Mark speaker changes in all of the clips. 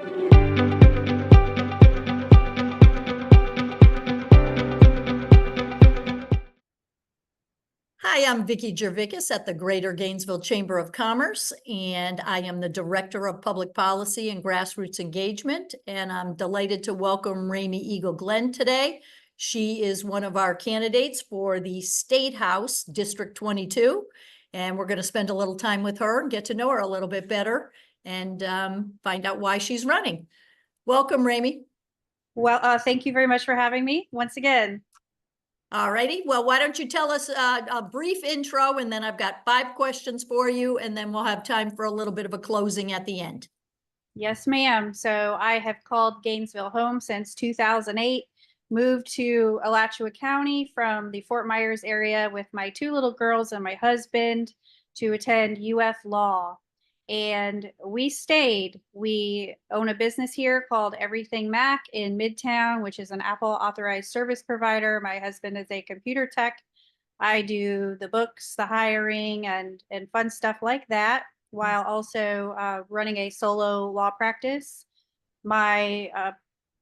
Speaker 1: Hi, I'm Vicki Gervicus at the Greater Gainesville Chamber of Commerce, and I am the Director of Public Policy and Grassroots Engagement, and I'm delighted to welcome Raemi Eagle Glenn today. She is one of our candidates for the State House, District 22, and we're going to spend a little time with her and get to know her a little bit better and find out why she's running. Welcome, Raemi.
Speaker 2: Well, thank you very much for having me once again.
Speaker 1: All righty. Well, why don't you tell us a brief intro, and then I've got 5 questions for you, and then we'll have time for a little bit of a closing at the end.
Speaker 2: Yes, ma'am. So I have called Gainesville home since 2008, moved to Alachua County from the Fort Myers area with my 2 little girls and my husband to attend UF Law. And we stayed. We own a business here called Everything Mac in Midtown, which is an Apple authorized service provider. My husband is a computer tech. I do the books, the hiring, and fun stuff like that, while also running a solo law practice. My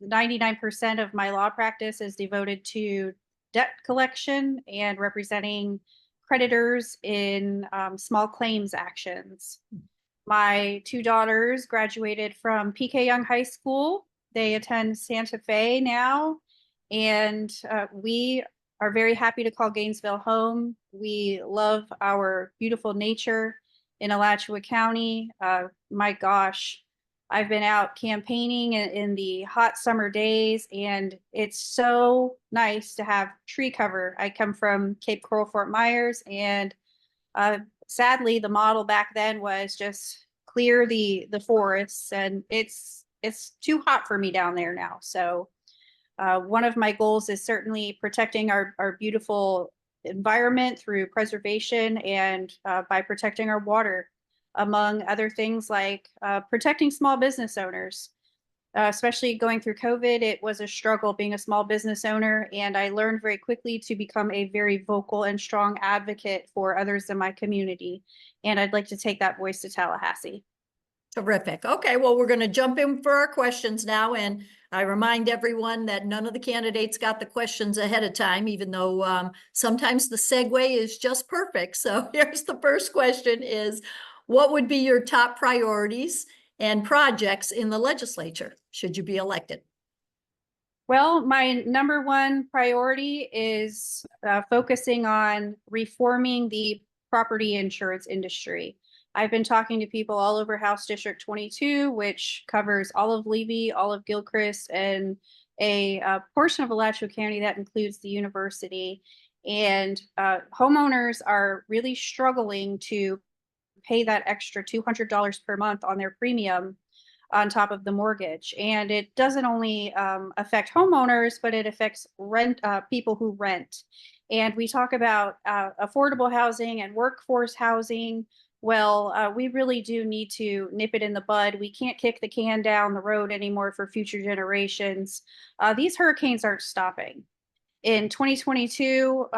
Speaker 2: 99% of my law practice is devoted to debt collection and representing creditors in small claims actions. My 2 daughters graduated from PK Young High School. They attend Santa Fe now, and we are very happy to call Gainesville home. We love our beautiful nature in Alachua County. My gosh, I've been out campaigning in the hot summer days, and it's so nice to have tree cover. I come from Cape Coral, Fort Myers, and sadly, the model back then was just clear the forests, and it's too hot for me down there now. So one of my goals is certainly protecting our beautiful environment through preservation and by protecting our water, among other things like protecting small business owners. Especially going through COVID, it was a struggle being a small business owner, and I learned very quickly to become a very vocal and strong advocate for others in my community. And I'd like to take that voice to Tallahassee.
Speaker 1: Terrific. Okay, well, we're going to jump in for our questions now, and I remind everyone that none of the candidates got the questions ahead of time, even though sometimes the segue is just perfect. So here's the first question is, what would be your top priorities and projects in the legislature should you be elected?
Speaker 2: Well, my number one priority is focusing on reforming the property insurance industry. I've been talking to people all over House District 22, which covers all of Levy, all of Gilchrist, and a portion of Alachua County that includes the university. And homeowners are really struggling to pay that extra $200 per month on their premium on top of the mortgage. And it doesn't only affect homeowners, but it affects people who rent. And we talk about affordable housing and workforce housing. Well, we really do need to nip it in the bud. We can't kick the can down the road anymore for future generations. These hurricanes aren't stopping. In 2022,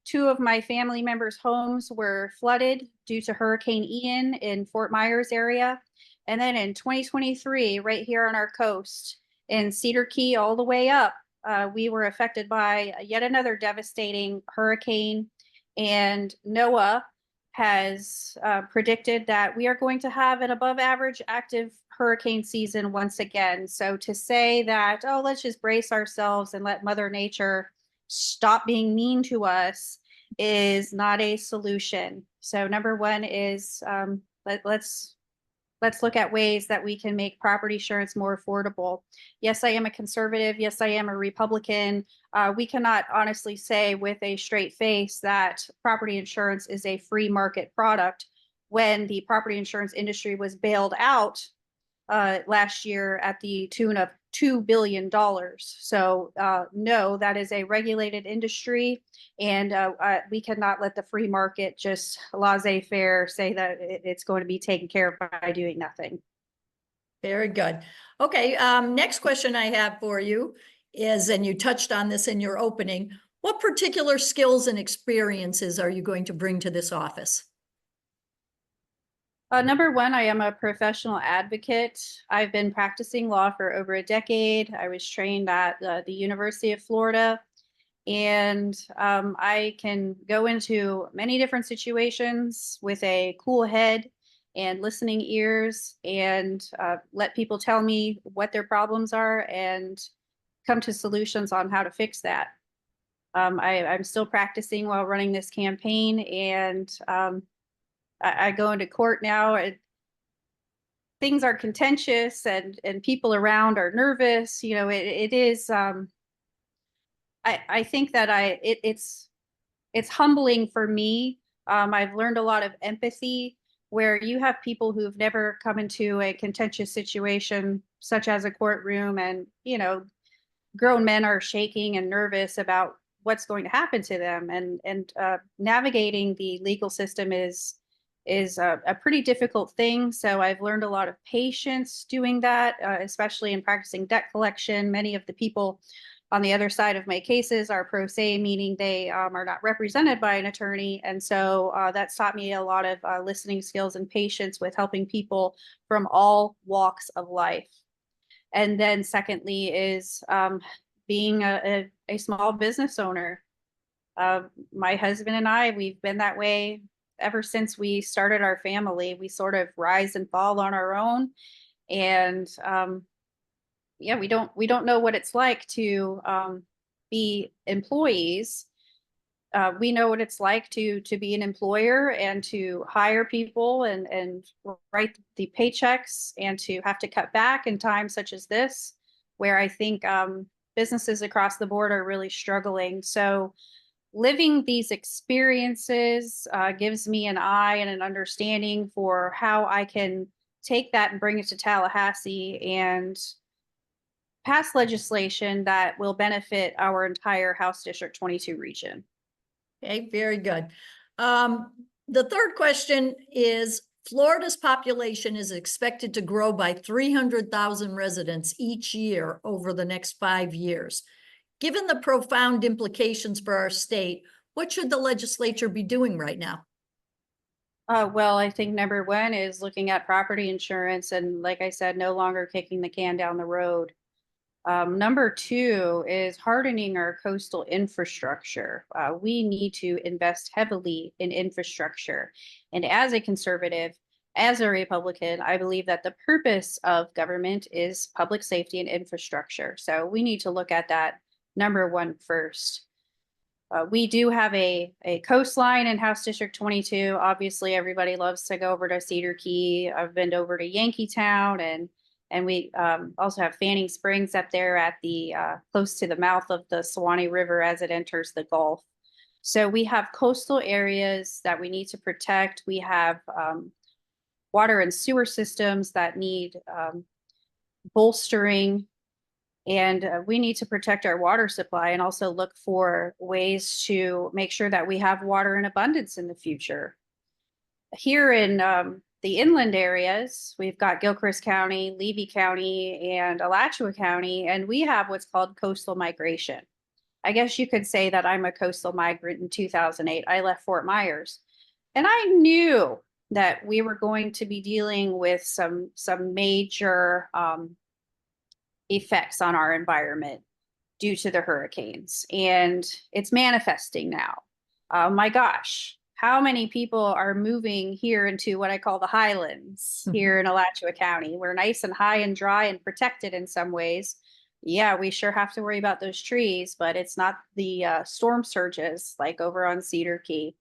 Speaker 2: 2 of my family members' homes were flooded due to Hurricane Ian in Fort Myers area. And then in 2023, right here on our coast in Cedar Key all the way up, we were affected by yet another devastating hurricane. And NOAA has predicted that we are going to have an above average active hurricane season once again. So to say that, oh, let's just brace ourselves and let Mother Nature stop being mean to us is not a solution. So number one is let's look at ways that we can make property insurance more affordable. Yes, I am a conservative. Yes, I am a Republican. We cannot honestly say with a straight face that property insurance is a free market product when the property insurance industry was bailed out last year at the tune of $2 billion. So no, that is a regulated industry, and we cannot let the free market just laissez-faire say that it's going to be taken care of by doing nothing.
Speaker 1: Very good. Okay, next question I have for you is, and you touched on this in your opening, what particular skills and experiences are you going to bring to this office?
Speaker 2: Number one, I am a professional advocate. I've been practicing law for over a decade. I was trained at the University of Florida, and I can go into many different situations with a cool head and listening ears and let people tell me what their problems are and come to solutions on how to fix that. I'm still practicing while running this campaign, and I go into court now. Things are contentious, and people around are nervous. You know, it is. I think that it's humbling for me. I've learned a lot of empathy where you have people who've never come into a contentious situation, such as a courtroom, and grown men are shaking and nervous about what's going to happen to them, and navigating the legal system is a pretty difficult thing. So I've learned a lot of patience doing that, especially in practicing debt collection. Many of the people on the other side of my cases are pro se, meaning they are not represented by an attorney. And so that's taught me a lot of listening skills and patience with helping people from all walks of life. And then secondly is being a small business owner. My husband and I, we've been that way ever since we started our family. We sort of rise and fall on our own. And yeah, we don't know what it's like to be employees. We know what it's like to be an employer and to hire people and write the paychecks and to have to cut back in times such as this, where I think businesses across the board are really struggling. So living these experiences gives me an eye and an understanding for how I can take that and bring it to Tallahassee and pass legislation that will benefit our entire House District 22 region.
Speaker 1: Okay, very good. The third question is, Florida's population is expected to grow by 300,000 residents each year over the next 5 years. Given the profound implications for our state, what should the legislature be doing right now?
Speaker 2: Well, I think number one is looking at property insurance and, like I said, no longer kicking the can down the road. Number two is hardening our coastal infrastructure. We need to invest heavily in infrastructure. And as a conservative, as a Republican, I believe that the purpose of government is public safety and infrastructure. So we need to look at that number one first. We do have a coastline in House District 22. Obviously, everybody loves to go over to Cedar Key. I've been over to Yankeetown, and we also have Fanning Springs up there at the close to the mouth of the Suwannee River as it enters the Gulf. So we have coastal areas that we need to protect. We have water and sewer systems that need bolstering. And we need to protect our water supply and also look for ways to make sure that we have water in abundance in the future. Here in the inland areas, we've got Gilchrist County, Levy County, and Alachua County, and we have what's called coastal migration. I guess you could say that I'm a coastal migrant in 2008. I left Fort Myers, and I knew that we were going to be dealing with some major effects on our environment due to the hurricanes, and it's manifesting now. Oh my gosh, how many people are moving here into what I call the highlands here in Alachua County? We're nice and high and dry and protected in some ways. Yeah, we sure have to worry about those trees, but it's not the storm surges like over on Cedar Key.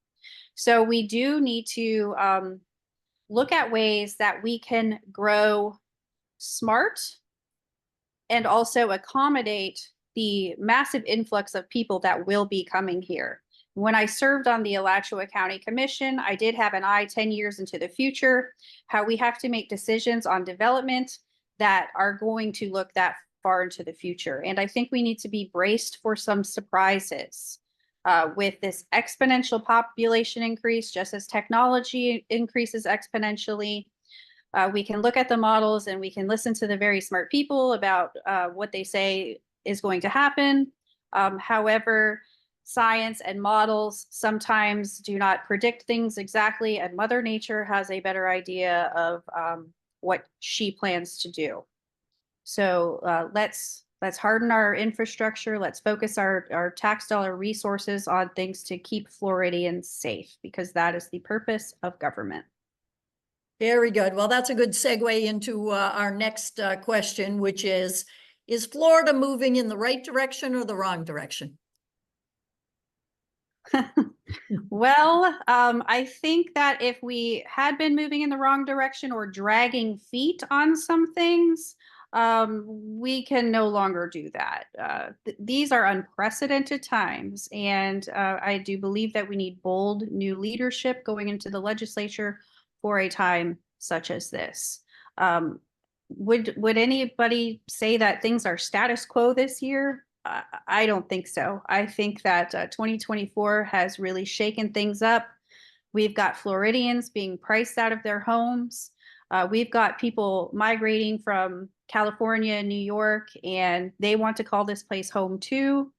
Speaker 2: So we do need to look at ways that we can grow smart and also accommodate the massive influx of people that will be coming here. When I served on the Alachua County Commission, I did have an eye 10 years into the future, how we have to make decisions on development that are going to look that far into the future. And I think we need to be braced for some surprises with this exponential population increase, just as technology increases exponentially. We can look at the models and we can listen to the very smart people about what they say is going to happen. However, science and models sometimes do not predict things exactly, and Mother Nature has a better idea of what she plans to do. So let's harden our infrastructure. Let's focus our tax dollar resources on things to keep Floridians safe, because that is the purpose of government.
Speaker 1: Very good. Well, that's a good segue into our next question, which is Florida moving in the right direction or the wrong direction?
Speaker 2: Well, I think that if we had been moving in the wrong direction or dragging feet on some things, we can no longer do that. These are unprecedented times, and I do believe that we need bold new leadership going into the legislature for a time such as this. Um, would anybody say that things are status quo this year? I don't think so. I think that 2024 has really shaken things up. We've got Floridians being priced out of their homes. We've got people migrating from California and New York, and they want to call this place home too.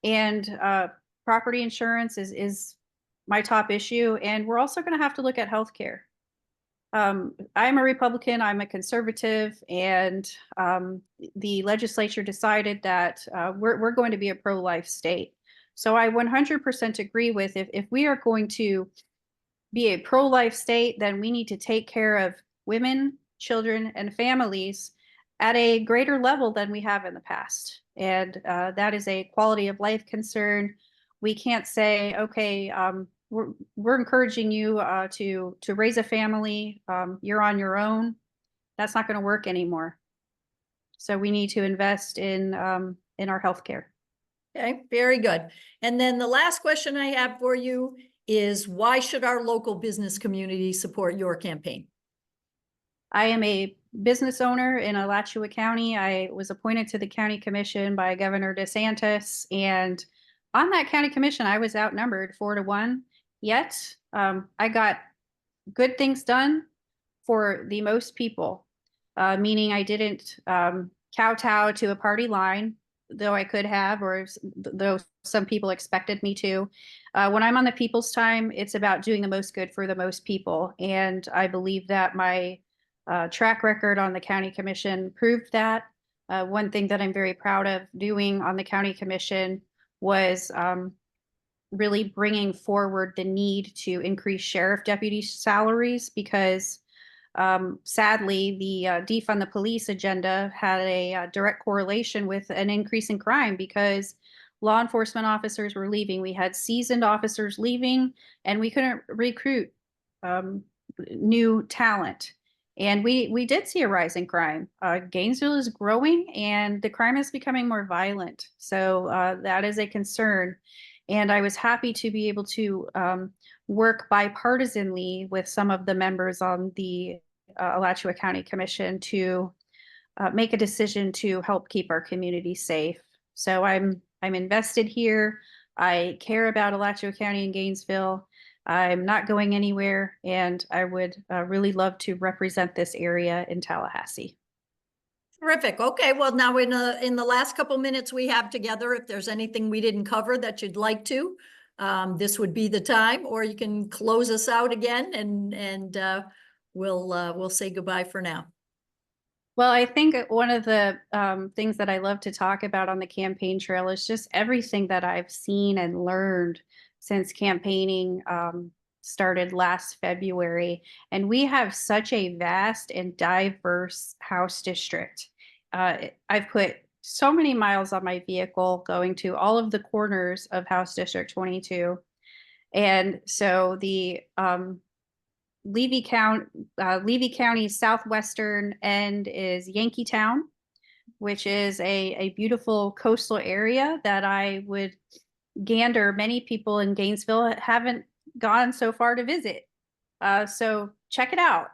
Speaker 2: And property insurance is my top issue. And we're also going to have to look at healthcare. I'm a Republican, I'm a conservative, and the legislature decided that we're going to be a pro-life state. So I 100% agree with if we are going to be a pro-life state, then we need to take care of women, children, and families at a greater level than we have in the past. And that is a quality of life concern. We can't say, okay, we're encouraging you to raise a family. You're on your own. That's not going to work anymore. So we need to invest in our healthcare.
Speaker 1: Okay, very good. And then the last question I have for you is, why should our local business community support your campaign?
Speaker 2: I am a business owner in Alachua County. I was appointed to the county commission by Governor DeSantis, and on that county commission, I was outnumbered 4-1. Yet, I got good things done for the most people, meaning I didn't kowtow to a party line, though I could have, or though some people expected me to. When I'm on the people's time, it's about doing the most good for the most people. And I believe that my track record on the county commission proved that. One thing that I'm very proud of doing on the county commission was really bringing forward the need to increase sheriff deputy salaries, because sadly, the defund the police agenda had a direct correlation with an increase in crime, because law enforcement officers were leaving. We had seasoned officers leaving, and we couldn't recruit new talent. And we did see a rise in crime. Gainesville is growing, and the crime is becoming more violent. So that is a concern. And I was happy to be able to work bipartisanly with some of the members on the Alachua County Commission to make a decision to help keep our community safe. So I'm invested here. I care about Alachua County and Gainesville. I'm not going anywhere, and I would really love to represent this area in Tallahassee.
Speaker 1: Terrific. Okay, well, now in the last couple minutes we have together, if there's anything we didn't cover that you'd like to, this would be the time, or you can close us out again, and we'll say goodbye for now.
Speaker 2: Well, I think one of the things that I love to talk about on the campaign trail is just everything that I've seen and learned since campaigning started last February. And we have such a vast and diverse House district. I've put so many miles on my vehicle going to all of the corners of House District 22. And so the Levy County's southwestern end is Yankeetown, which is a beautiful coastal area that I would gander many people in Gainesville haven't gone so far to visit. So check it out.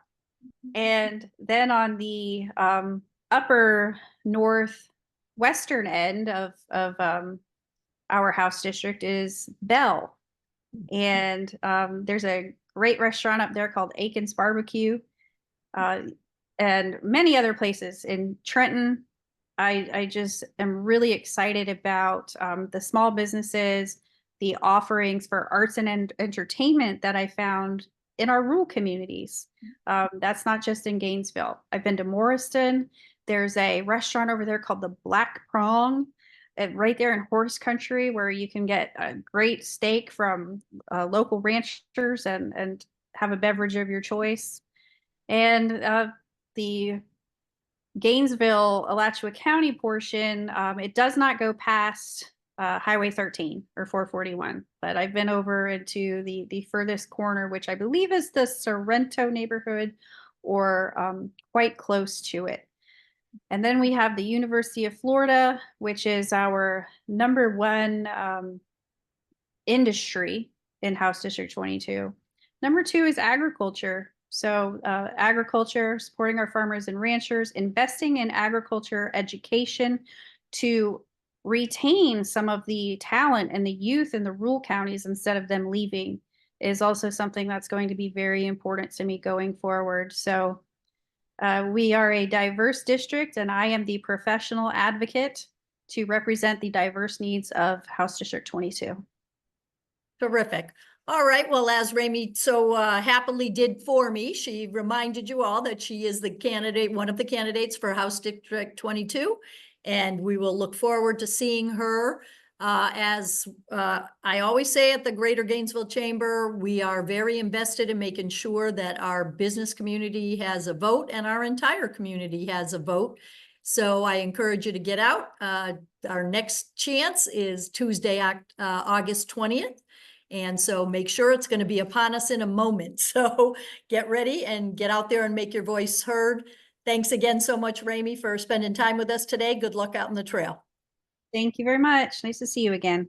Speaker 2: And then on the upper northwestern end of our House district is Bell. And there's a great restaurant up there called Aiken's Barbecue, and many other places in Trenton. I just am really excited about the small businesses, the offerings for arts and entertainment that I found in our rural communities. That's not just in Gainesville. I've been to Morriston. There's a restaurant over there called the Black Prong, right there in horse country, where you can get a great steak from local ranchers and have a beverage of your choice. And the Gainesville, Alachua County portion, it does not go past Highway 13 or 441, but I've been over into the furthest corner, which I believe is the Sorrento neighborhood, or quite close to it. And then we have the University of Florida, which is our #1 industry in House District 22. #2 is agriculture. So agriculture, supporting our farmers and ranchers, investing in agriculture education to retain some of the talent and the youth in the rural counties instead of them leaving is also something that's going to be very important to me going forward. So we are a diverse district, and I am the professional advocate to represent the diverse needs of House District 22.
Speaker 1: Terrific. All right. Well, as Raemi so happily did for me, she reminded you all that she is the candidate, one of the candidates for House District 22. And we will look forward to seeing her. As I always say at the Greater Gainesville Chamber, we are very invested in making sure that our business community has a vote and our entire community has a vote. So I encourage you to get out. Our next chance is Tuesday, August 20th. And so make sure it's going to be upon us in a moment. So get ready and get out there and make your voice heard. Thanks again so much, Raemi, for spending time with us today. Good luck out on the trail.
Speaker 2: Thank you very much. Nice to see you again.